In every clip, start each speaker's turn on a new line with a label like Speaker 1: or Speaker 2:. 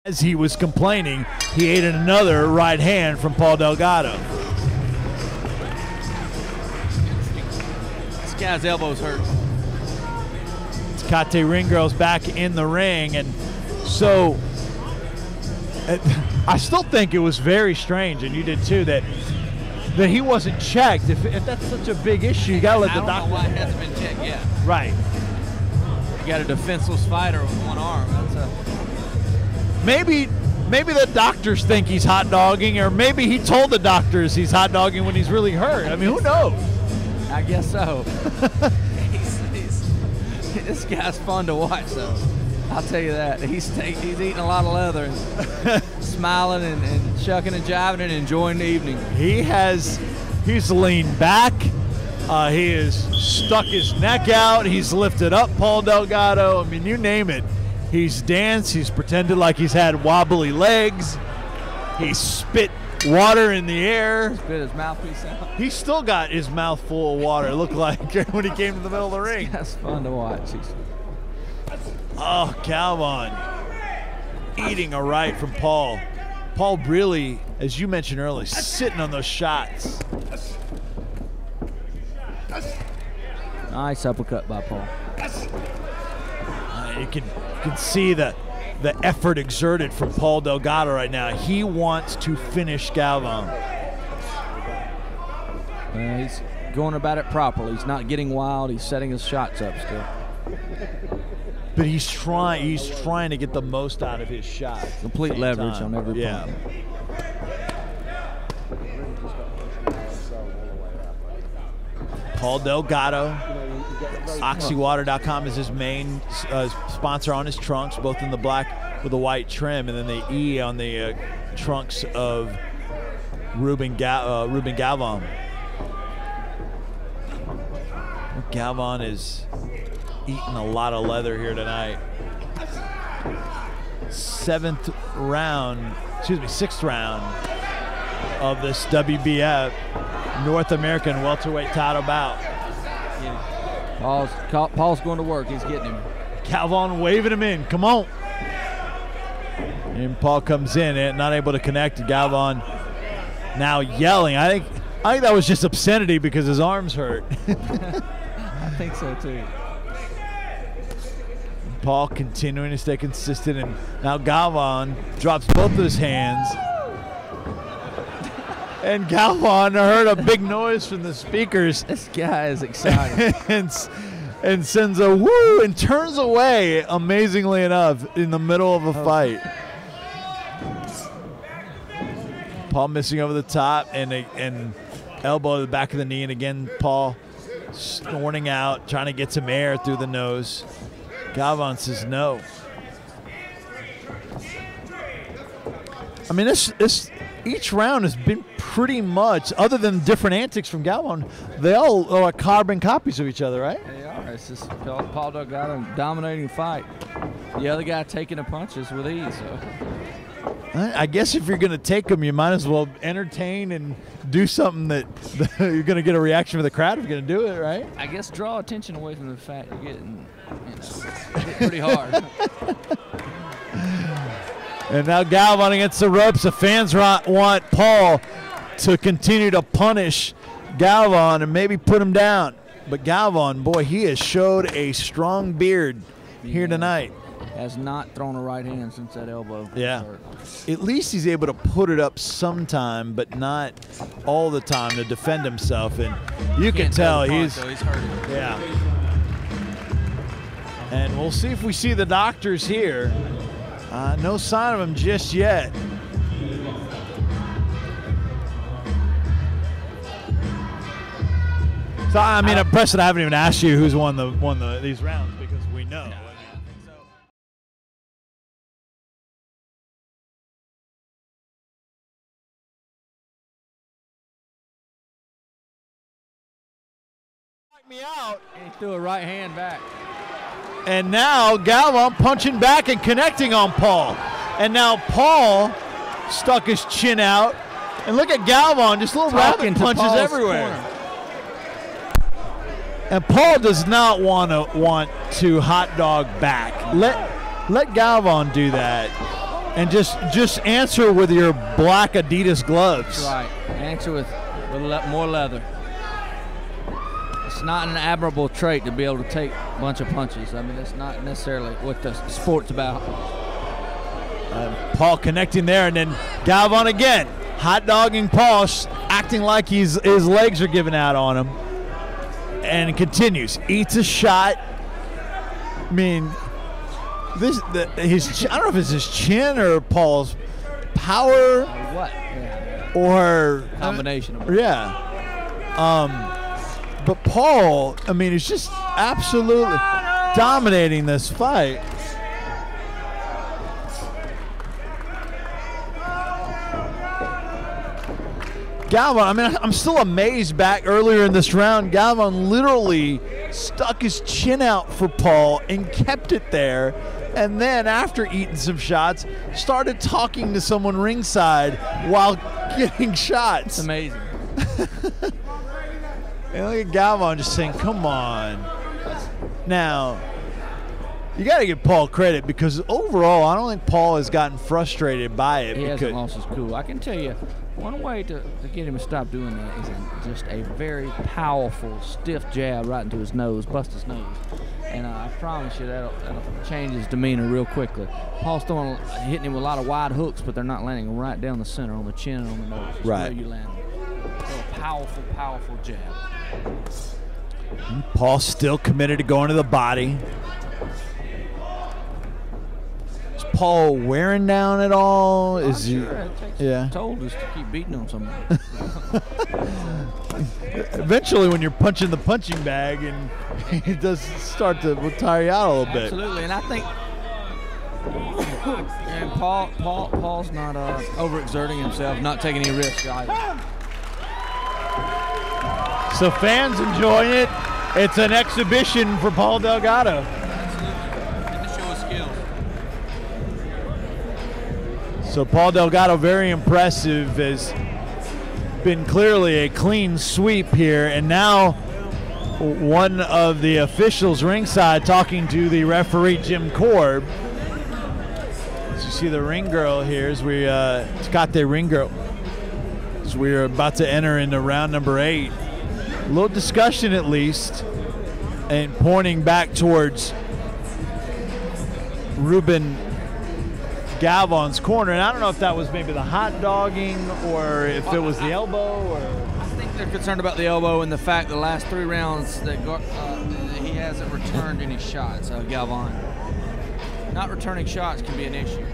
Speaker 1: As he was complaining, he ate another right hand from Paul Delgado.
Speaker 2: This guy's elbow's hurt.
Speaker 1: Kate Ringrose back in the ring, and so I still think it was very strange, and you did too, that he wasn't checked. If that's such a big issue, you gotta let the doctor.
Speaker 2: I don't know why it hasn't been checked yet.
Speaker 1: Right.
Speaker 2: You got a defenseless fighter with one arm. That's a.
Speaker 1: Maybe the doctors think he's hot dogging, or maybe he told the doctors he's hot dogging when he's really hurt. I mean, who knows?
Speaker 2: I guess so. This guy's fun to watch, though. I'll tell you that. He's eating a lot of leather and smiling and shucking and jiving and enjoying the evening.
Speaker 1: He's leaned back. He has stuck his neck out. He's lifted up Paul Delgado. I mean, you name it. He's danced. He's pretended like he's had wobbly legs. He spit water in the air.
Speaker 2: Spit his mouthpiece out.
Speaker 1: He still got his mouth full of water, it looked like, when he came to the middle of the ring.
Speaker 2: That's fun to watch.
Speaker 1: Oh, Galvan eating a right from Paul. Paul really, as you mentioned earlier, sitting on those shots.
Speaker 2: Nice uppercut by Paul.
Speaker 1: You can see the effort exerted from Paul Delgado right now. He wants to finish Galvan.
Speaker 2: He's going about it properly. He's not getting wild. He's setting his shots up still.
Speaker 1: But he's trying to get the most out of his shot.
Speaker 2: Complete leverage on every
Speaker 1: point. Paul Delgado. Oxywater.com is his main sponsor on his trunks, both in the black with the white trim, and then the E on the trunks of Ruben Galvan. Galvan is eating a lot of leather here tonight. Sixth round of this WBF North American welterweight title bout.
Speaker 2: Paul's going to work. He's getting him.
Speaker 1: Galvan waving him in. Come on. And Paul comes in and not able to connect. Galvan now yelling. I think that was just obscenity because his arms hurt.
Speaker 2: I think so too.
Speaker 1: Paul continuing to stay consistent, and now Galvan drops both of his hands. And Galvan heard a big noise from the speakers.
Speaker 2: This guy is excited.
Speaker 1: and sends a woo and turns away, amazingly enough, in the middle of a fight. Paul missing over the top and elbow to the back of the knee. And again, Paul snorting out, trying to get some air through the nose. Galvan says no. I mean, this each round has been pretty much, other than different antics from Galvan, they all are carbon copies of each other, right?
Speaker 2: They are. It's just Paul Delgado dominating the fight. The other guy taking the punches with ease. So.
Speaker 1: I guess if you're going to take them, you might as well entertain and do something that you're going to get a reaction from the crowd if you're going to do it, right?
Speaker 2: I guess draw attention away from the fact you're getting, hit pretty hard.
Speaker 1: And now Galvan against the ropes. The fans want Paul to continue to punish Galvan and maybe put him down. But Galvan, boy, he has showed a strong beard here tonight.
Speaker 2: Has not thrown a right hand since that elbow.
Speaker 1: Yeah. At least he's able to put it up sometime, but not all the time to defend himself. And you can tell he's
Speaker 2: hurting.
Speaker 1: Yeah. And we'll see if we see the doctors here. No sign of him just yet. So I mean, Preston, I haven't even asked you who's won these rounds because we know. Me out.
Speaker 2: And he threw a right hand back.
Speaker 1: And now Galvan punching back and connecting on Paul. And now Paul stuck his chin out. And look at Galvan, just little rabbit punches everywhere. Corner. And Paul does not want to hot dog back. Let Galvan do that. And just answer with your black Adidas gloves.
Speaker 2: That's right. Answer with more leather. It's not an admirable trait to be able to take a bunch of punches. I mean, it's not necessarily what the sport's about.
Speaker 1: Paul connecting there, and then Galvan again, hot dogging Paul, acting like his legs are giving out on him, and continues, eats a shot. I mean, I don't know if it's his chin or Paul's power,
Speaker 2: what? Yeah.
Speaker 1: Or
Speaker 2: combination of it.
Speaker 1: Yeah. But Paul, I mean, is just absolutely dominating this fight. Galvan, I mean, I'm still amazed back earlier in this round. Galvan literally stuck his chin out for Paul and kept it there. And then after eating some shots, started talking to someone ringside while getting shots.
Speaker 2: It's amazing.
Speaker 1: And look at Galvan just saying, come on. Now, you got to give Paul credit because overall, I don't think Paul has gotten frustrated by it.
Speaker 2: He hasn't lost his cool. I can tell you, one way to get him to stop doing that is just a very powerful, stiff jab right into his nose, bust his nose. And I promise you that'll change his demeanor real quickly. Paul's hitting him with a lot of wide hooks, but they're not landing right down the center on the chin and on the nose. That's
Speaker 1: right.
Speaker 2: Where you land them. So a powerful, powerful jab.
Speaker 1: And Paul's still committed to going to the body. Is Paul wearing down at all? Is he?
Speaker 2: Sure. It takes toll just to keep beating on somebody.
Speaker 1: Eventually, when you're punching the punching bag, and it does start to tire you out a little bit.
Speaker 2: Absolutely, and I think and Paul's not overexerting himself, not taking any risks either.
Speaker 1: So fans enjoying it. It's an exhibition for Paul Delgado.
Speaker 2: Absolutely, and to show his skills.
Speaker 1: So Paul Delgado, very impressive, has been clearly a clean sweep here, and now one of the officials ringside talking to the referee Jim Korb. As you see the ring girl here, as we got the ring girl, as we are about to enter into round number 8. A little discussion at least, and pointing back towards Ruben Galvan's corner, and I don't know if that was maybe the hot dogging or if it was the elbow. Or
Speaker 2: I think they're concerned about the elbow and the fact the last 3 rounds that he hasn't returned any shots. Galvan, not returning shots can be an issue.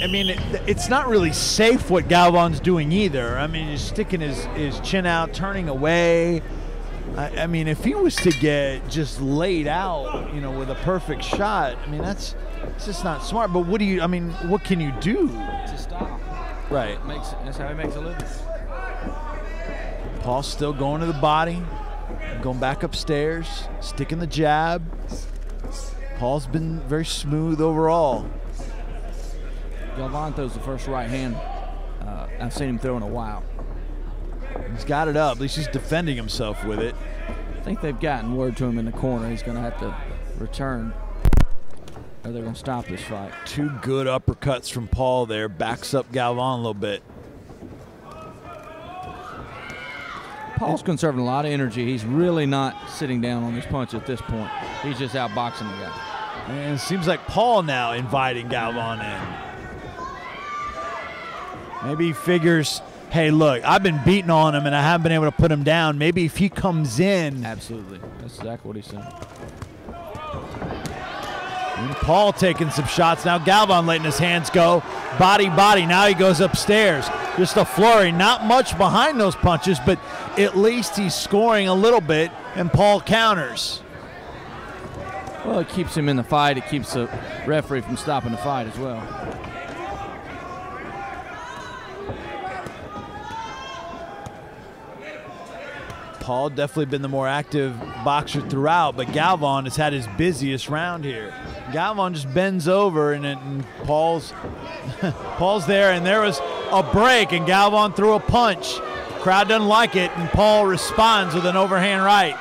Speaker 1: I mean, it's not really safe what Galvan's doing either. I mean, he's sticking his chin out, turning away. I mean, if he was to get just laid out, with a perfect shot, I mean, it's just not smart. But what can you do?
Speaker 2: It's a style.
Speaker 1: Right.
Speaker 2: That's how he makes a living.
Speaker 1: Paul's still going to the body, going back upstairs, sticking the jab. Paul's been very smooth overall.
Speaker 2: Galvan throws the first right hand I've seen him throw in a while.
Speaker 1: He's got it up. At least he's defending himself with it.
Speaker 2: I think they've gotten word to him in the corner. He's going to have to return, or they're going to stop this fight.
Speaker 1: 2 good uppercuts from Paul there. Backs up Galvan a little bit.
Speaker 2: Paul's conserving a lot of energy. He's really not sitting down on his punch at this point. He's just outboxing the guy.
Speaker 1: And it seems like Paul now inviting Galvan in. Maybe he figures, hey, look, I've been beating on him and I haven't been able to put him down. Maybe if he comes in.
Speaker 2: Absolutely. That's exactly what he's saying.
Speaker 1: And Paul taking some shots. Now Galvan letting his hands go. Body. Now he goes upstairs. Just a flurry. Not much behind those punches, but at least he's scoring a little bit, and Paul counters.
Speaker 2: Well, it keeps him in the fight. It keeps the referee from stopping the fight as well.
Speaker 1: Paul definitely been the more active boxer throughout, but Galvan has had his busiest round here. Galvan just bends over, and Paul's there, and there was a break, and Galvan threw a punch. Crowd doesn't like it, and Paul responds with an overhand right.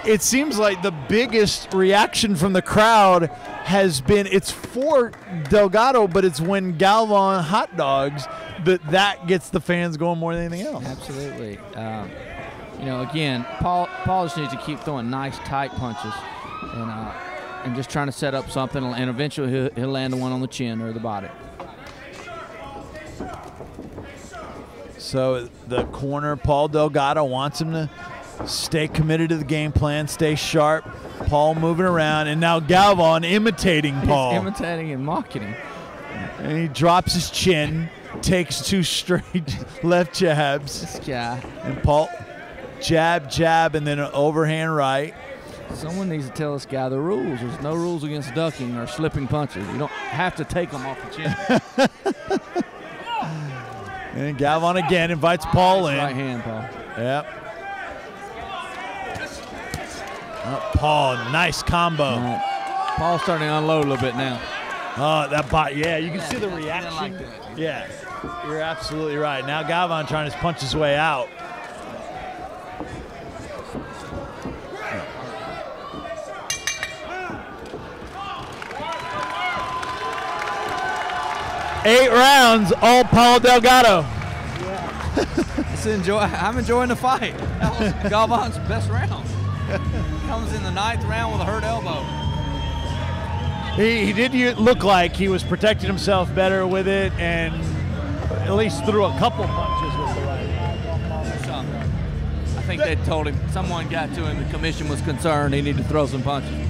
Speaker 1: it seems like the biggest reaction from the crowd has been, it's for Delgado, but it's when Galvan hot dogs that gets the fans going more than anything else.
Speaker 2: Absolutely. You know, again, Paul just needs to keep throwing nice, tight punches and just trying to set up something, and eventually he'll land the one on the chin or the body.
Speaker 1: So the corner, Paul Delgado wants him to stay committed to the game plan, stay sharp. Paul moving around, and now Galvan imitating Paul.
Speaker 2: He's imitating and mocking him.
Speaker 1: And he drops his chin, takes 2 straight left jabs.
Speaker 2: This guy.
Speaker 1: And Paul, jab, jab, and then an overhand right.
Speaker 2: Someone needs to tell this guy the rules. There's no rules against ducking or slipping punches. You don't have to take them off the chin.
Speaker 1: And Galvan again invites Paul in.
Speaker 2: Right hand, Paul.
Speaker 1: Yep. Paul, nice combo.
Speaker 2: Paul's starting to unload a little bit now.
Speaker 1: Oh, that bot, yeah, you can see the reaction.
Speaker 2: Like that.
Speaker 1: Yeah, you're absolutely right. Now Galvan trying to punch his way out. Eight rounds, all Paul Delgado.
Speaker 2: I'm enjoying the fight. That was Galvan's best round. Comes in the 9th round with a hurt elbow.
Speaker 1: He did look like he was protecting himself better with it, and at least threw a couple punches with the right.
Speaker 2: I think they told him, someone got to him, the commission was concerned he needed to throw some punches.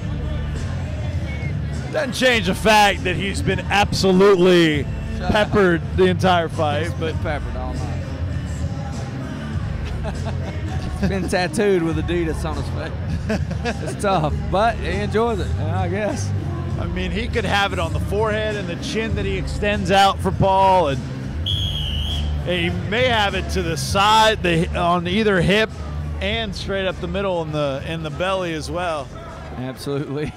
Speaker 1: Doesn't change the fact that he's been absolutely peppered the entire fight. But
Speaker 2: peppered all night. He's been tattooed with Adidas on his face. It's tough, but he enjoys it, I guess.
Speaker 1: I mean, he could have it on the forehead and the chin that he extends out for Paul, and he may have it to the side, on either hip, and straight up the middle in the belly as well.
Speaker 2: Absolutely.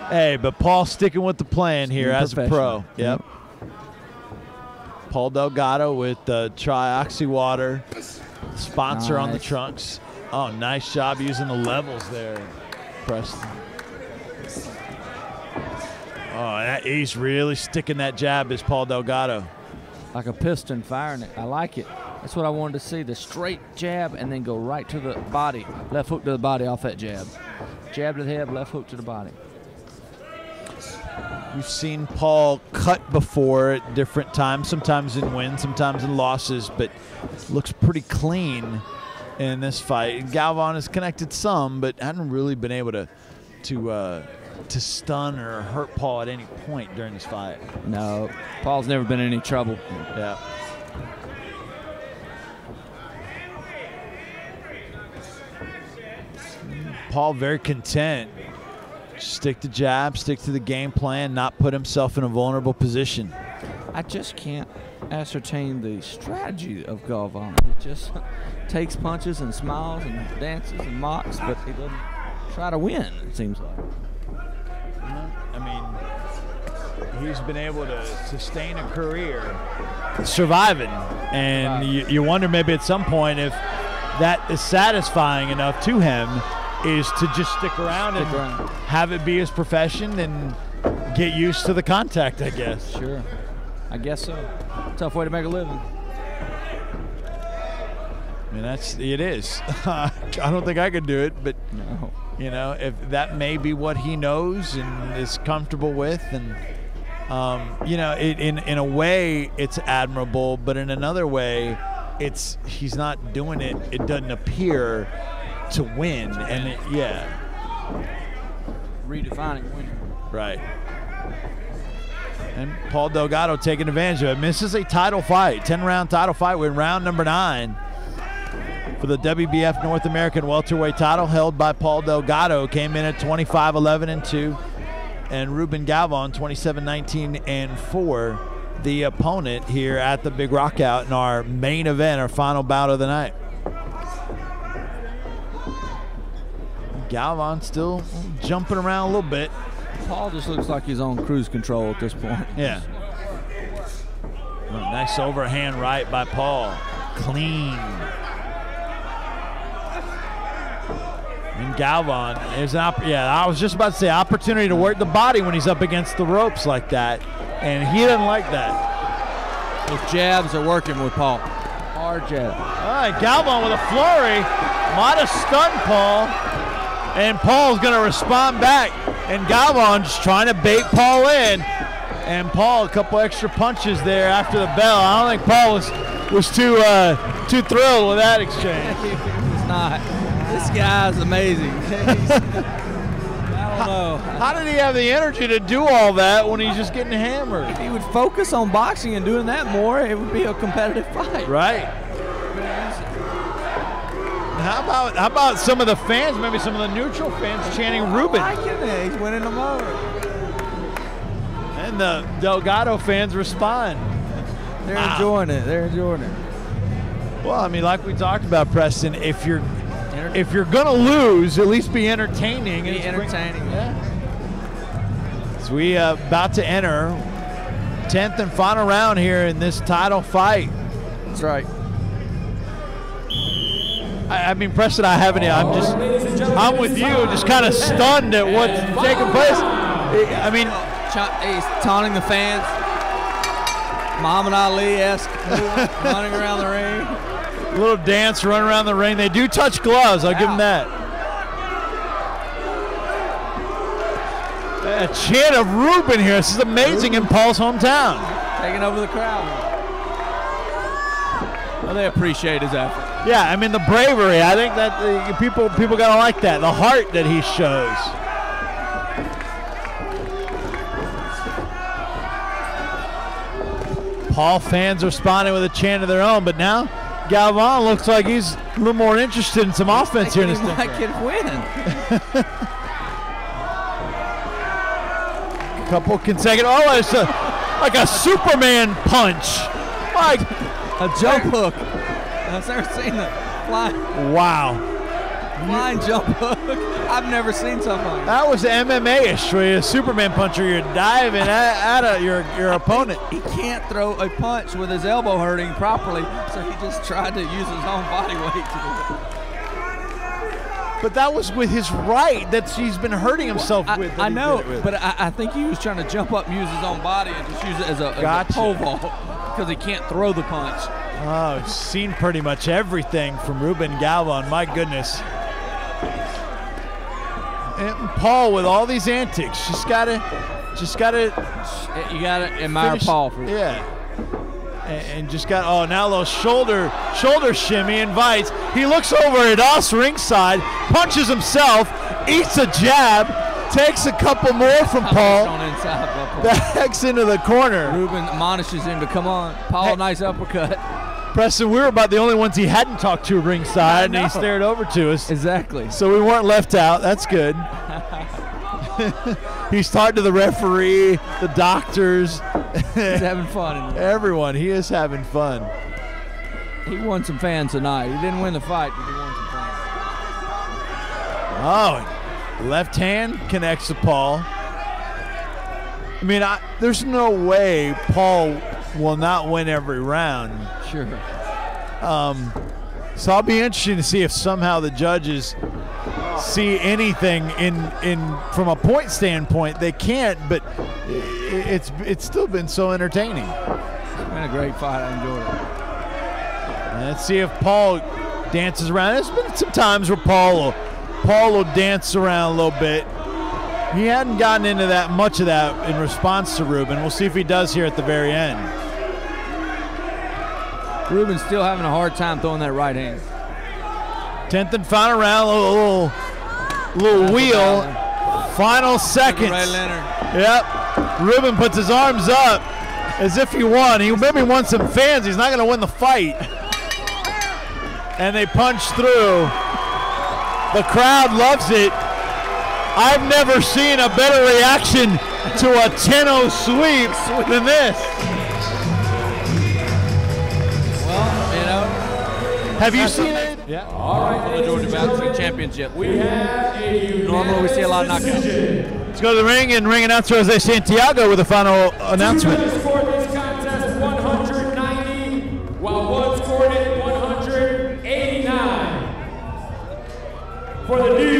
Speaker 1: Hey, but Paul sticking with the plan here as a pro. Yep. Paul Delgado with Trioxy Water, sponsor on the trunks. Oh, nice job using the levels there, Preston. Oh, he's really sticking that jab, is Paul Delgado.
Speaker 2: Like a piston firing it. I like it. That's what I wanted to see, the straight jab and then go right to the body. Left hook to the body off that jab. Jab to the head, left hook to the body.
Speaker 1: We've seen Paul cut before at different times, sometimes in wins, sometimes in losses, but looks pretty clean in this fight. Galvan has connected some, but hadn't really been able to stun or hurt Paul at any point during this fight.
Speaker 2: No, Paul's never been in any trouble.
Speaker 1: Yeah. Paul very content. Stick to jab, stick to the game plan, not put himself in a vulnerable position.
Speaker 2: I just can't ascertain the strategy of Galvan. He just takes punches and smiles and dances and mocks, but he doesn't try to win, it seems like.
Speaker 1: I mean, he's been able to sustain a career surviving, and you wonder maybe at some point if that is satisfying enough to him, is to just stick around and have it be his profession and get used to the contact, I guess.
Speaker 2: Sure. I guess so. Tough way to make a living.
Speaker 1: I mean, it is. I don't think I could do it, but
Speaker 2: no.
Speaker 1: You know, if that may be what he knows and is comfortable with, and you know, in a way it's admirable, but in another way, he's not doing it. It doesn't appear to win, and
Speaker 2: redefining winning.
Speaker 1: Right. And Paul Delgado taking advantage of it. I mean, this is a title fight, 10-round title fight. We're in round number 9 for the WBF North American welterweight title, held by Paul Delgado. Came in at 25-11-2, and Ruben Galvan 27-19-4. The opponent here at the Big Rockout in our main event, our final bout of the night. Galvan still jumping around a little bit.
Speaker 2: Paul just looks like he's on cruise control at this point.
Speaker 1: Yeah. Well, nice overhand right by Paul. Clean. And Galvan is I was just about to say opportunity to work the body when he's up against the ropes like that, and he didn't like that.
Speaker 2: Those jabs are working with Paul. Hard jab.
Speaker 1: All right, Galvan with a flurry. Might have stunned Paul, and Paul's going to respond back. And Galvan just trying to bait Paul in. And Paul, a couple extra punches there after the bell. I don't think Paul was too thrilled with that exchange.
Speaker 2: He was not. This guy's amazing. I don't know.
Speaker 1: How did he have the energy to do all that when he's just getting hammered?
Speaker 2: If he would focus on boxing and doing that more, it would be a competitive fight.
Speaker 1: Right. How about some of the fans, maybe some of the neutral fans chanting Ruben?
Speaker 2: I like it. He's winning them over.
Speaker 1: And the Delgado fans respond.
Speaker 2: They're enjoying it. They're enjoying it.
Speaker 1: Well, I mean, like we talked about, Preston, if you're gonna lose, at least be entertaining.
Speaker 2: Be entertaining.
Speaker 1: Yeah. So we about to enter 10th and final round here in this title fight.
Speaker 2: That's right.
Speaker 1: I mean, Preston, I'm with you, just kind of stunned at what's taking place. I mean,
Speaker 2: he's taunting the fans. Muhammad Ali-esque running around the ring.
Speaker 1: A little dance, run around the ring. They do touch gloves. I'll give them that. A chant of Ruben here. This is amazing in Paul's hometown.
Speaker 2: Taking over the crowd. Well, they appreciate his effort.
Speaker 1: Yeah, I mean the bravery. I think that people gotta like that. The heart that he shows. Paul fans responding with a chant of their own, but now Galvan looks like he's a little more interested in some offense here in this thing.
Speaker 2: He might get a win.
Speaker 1: Couple consecutive. Oh, it's like a Superman punch. Like
Speaker 2: a jump hook. I've never seen the flying.
Speaker 1: Wow.
Speaker 2: Flying jump hook. I've never seen something like that.
Speaker 1: That was MMA-ish, where you're a Superman puncher. You're diving at your opponent.
Speaker 2: He can't throw a punch with his elbow hurting properly, so he just tried to use his own body weight to do it.
Speaker 1: But that was with his right that he's been hurting himself with.
Speaker 2: I know, but I think he was trying to jump up and use his own body and just use it as a pole vault because he can't throw the punch.
Speaker 1: Oh, I've seen pretty much everything from Ruben Galvan. My goodness. And Paul with all these antics, you gotta
Speaker 2: admire Paul for
Speaker 1: yeah. And just got now a little shoulder shimmy, invites. He looks over at us ringside, punches himself, eats a jab, takes a couple more from Paul, backs into the corner.
Speaker 2: Ruben admonishes him to come on. Paul, hey, nice uppercut.
Speaker 1: Preston, we were about the only ones he hadn't talked to ringside, and he stared over to us.
Speaker 2: Exactly.
Speaker 1: So we weren't left out. That's good. He's talking to the referee, the doctors.
Speaker 2: He's having fun.
Speaker 1: Everyone. He is having fun.
Speaker 2: He won some fans tonight. He didn't win the fight, but he won some fans.
Speaker 1: Oh, left hand connects to Paul. I mean, there's no way Paul will not win every round.
Speaker 2: Sure.
Speaker 1: So I'll be interested to see if somehow the judges see anything in from a point standpoint. They can't, but it's still been so entertaining.
Speaker 2: It's been a great fight. I enjoyed it.
Speaker 1: And let's see if Paul dances around. There's been some times where Paul will dance around a little bit. He hadn't gotten into that much of that in response to Ruben. We'll see if he does here at the very end.
Speaker 2: Ruben's still having a hard time throwing that right hand.
Speaker 1: 10th and final round, a little wheel. Final seconds. Yep. Ruben puts his arms up as if he won. He maybe won some fans. He's not going to win the fight. And they punch through. The crowd loves it. I've never seen a better reaction to a 10-0 sweep than this.
Speaker 2: Well, you know.
Speaker 1: Have you seen it?
Speaker 2: Yeah. All right, for the Georgia Boxing Championship. Normally we see a lot of knockouts.
Speaker 1: Let's go to the ring and ring announcer Jose Santiago with a final announcement.
Speaker 3: Two judges scored this contest 190, while one scored it 189. For the new